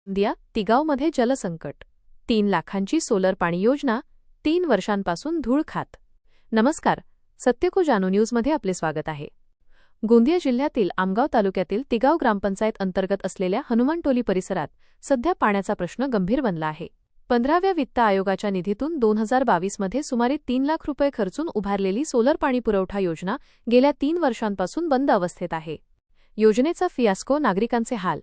गोंदिया तिगावमध्ये जलसंकट 3 लाखांची सोलर पाणी योजना 3 वर्षांपासून धूळ खात। नमस्कार, सत्य को जानो न्यूजमध्ये आपले स्वागत आहे। गोंदिया जिल्ह्यातील आमगाव तालुक्यातील तिगाव ग्रामपंचायत अंतर्गत असलेल्या हनुमानटोली परिसरात सध्या पाण्याचा प्रश्न गंभीर बनला आहे। 15व्या वित्त आयोगाच्या निधीतून 2022 मध्ये सुमारे 3 लाख रुपये खर्चून उभारलेली सोलर पाणी पुरवठा योजना गेल्या 3 वर्षांपासून बंद अवस्थेत आहे। योजनेचा फियास्को, नागरिकांचे हाल,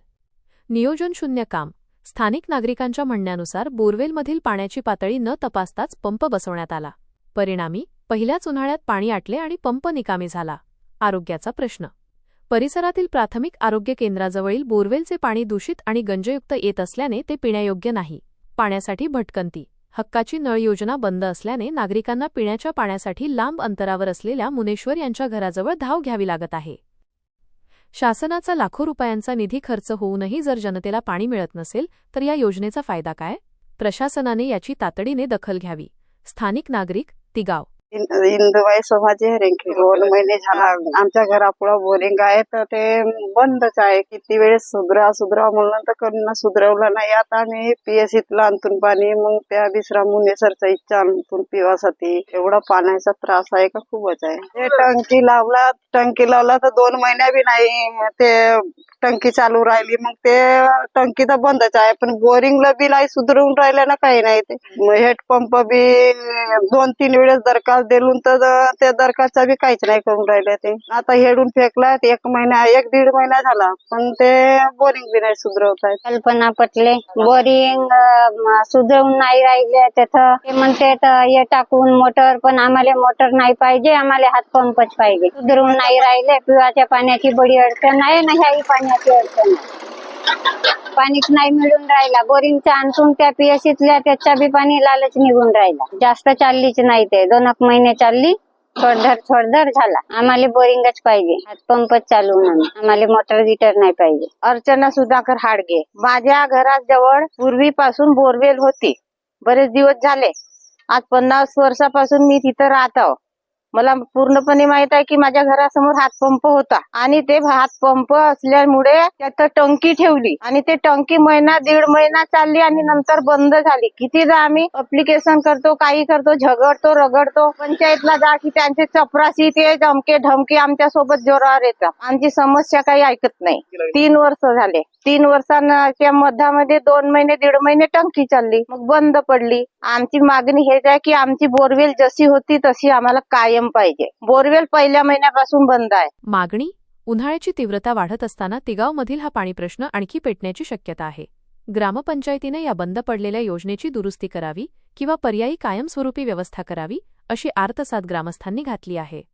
नियोजन शून्य काम। स्थानिक नागरिकांच्या म्हणण्यानुसार बोरवेलमधील पाण्याची पातळी न तपासताच पंप बसवण्यात आला। परिणामी पहिल्याच उन्हाळ्यात पाणी आटले आणि पंप निकामी झाला। आरोग्याचा प्रश्न, परिसरातील प्राथमिक आरोग्य केंद्राजवळील बोरवेलचे पाणी दूषित आणि गंजयुक्त येत असल्याने ते पिण्यायोग्य नाही। पाण्यासाठी भटकंती, हक्काची नळ योजना बंद असल्याने नागरिकांना पिण्याच्या पाण्यासाठी लांब अंतरावर असलेल्या मुनेश्वर यांच्या घराजवळ धाव घ्यावी लागत आहे। शासनाचा लाखो रुपयांचा निधी खर्च होऊनही जर जनतेला पाणी मिळत नसेल तर या योजनेचा फायदा काय? प्रशासनाने याची तातडीने दखल घ्यावी। स्थानिक नागरिक, तिगाव। इंदुबाई सोमाजी हेरेंके 2 महिने झाला आमच्या घरापुढे बोरिंग आहे तर ते बंदच आहे। किती वेळेस सुधरा म्हणलं तर करून सुधरवलं नाही। आता आम्ही पीएससीतला आणतून पाणी मग त्या दुसरा मुनेसरचा इच्छा आणतून पिवासाठी एवढा पाण्याचा त्रास आहे का खूपच आहे। ते टंकी लावला तर 2 महिने बी नाही ते टंकी चालू राहिली, मग ते टंकी तर बंदच आहे। पण बोरिंगला बी नाही सुधरवून राहिलं ना काही नाही। ते हेड पंप बी 2-3 वेळेस दरखास्त दिलून तर त्या दरखास्तचा बी काहीच नाही करून राहिले। ते आता हेडून फेकला 1-1.5 महिना झाला पण ते बोरिंग बी नाही सुधरवत आहे। कल्पना पटले बोरिंग सुधरवून नाही राहिले तिथं ते म्हणते हे टाकून मोटर, पण आम्हाला मोटर नाही पाहिजे, आम्हाला हातपंपच पाहिजे। सुधरवून नाही राहिले, पिवाच्या पाण्याची बडी अडचण आहे ना, ह्याही पाण्याची अडचण आहे। पाणीच नाही मिळून राहिला, बोरिंगचा आणतून त्या पीएससीतल्या त्याच्या बी पाणी लालच निघून राहिला। जास्त चाललीच नाही, ते 2 महिने चालली, थोडधर झाला। आम्हाला बोरिंगच पाहिजे, हातपंपच चालू नाही, आम्हाला मोटर गिटर नाही पाहिजे। अर्चना सुधाकर हाडगे, माझ्या घराजवळ पूर्वीपासून बोरवेल होती, बरेच दिवस झाले। आज 50 वर्षापासून मी तिथं राहत आहो। मला पूर्णपणे माहित आहे की माझ्या घरासमोर हातपंप होता आणि ते हातपंप असल्यामुळे त्यात टंकी ठेवली आणि ते टंकी 1.5 महिना चालली आणि नंतर बंद झाली। कितीदा आम्ही अप्लिकेशन करतो, काही करतो, झगडतो, रगडतो, पंचायतला जा की त्यांचे चपराशी ते धमके आमच्या सोबत जोरावर येतात। आमची समस्या काही ऐकत नाही। 3 वर्ष झाले। 3 वर्षांच्या मध्यामध्ये 2 महिने 1.5 महिने टंकी चालली, मग बंद पडली। आमची मागणी हेच आहे की आमची बोरवेल जशी होती तशी आम्हाला कायम पाहिजे। बोरवेल पहिल्या महिन्यापासून बंद आहे। मागणी, उन्हाळ्याची तीव्रता वाढत असताना तिगावमधील हा पाणी प्रश्न आणखी पेटण्याची शक्यता आहे। ग्रामपंचायतीने या बंद पडलेल्या योजनेची दुरुस्ती करावी किंवा पर्यायी कायमस्वरूपी व्यवस्था करावी अशी आर्तसाद ग्रामस्थांनी घातली आहे।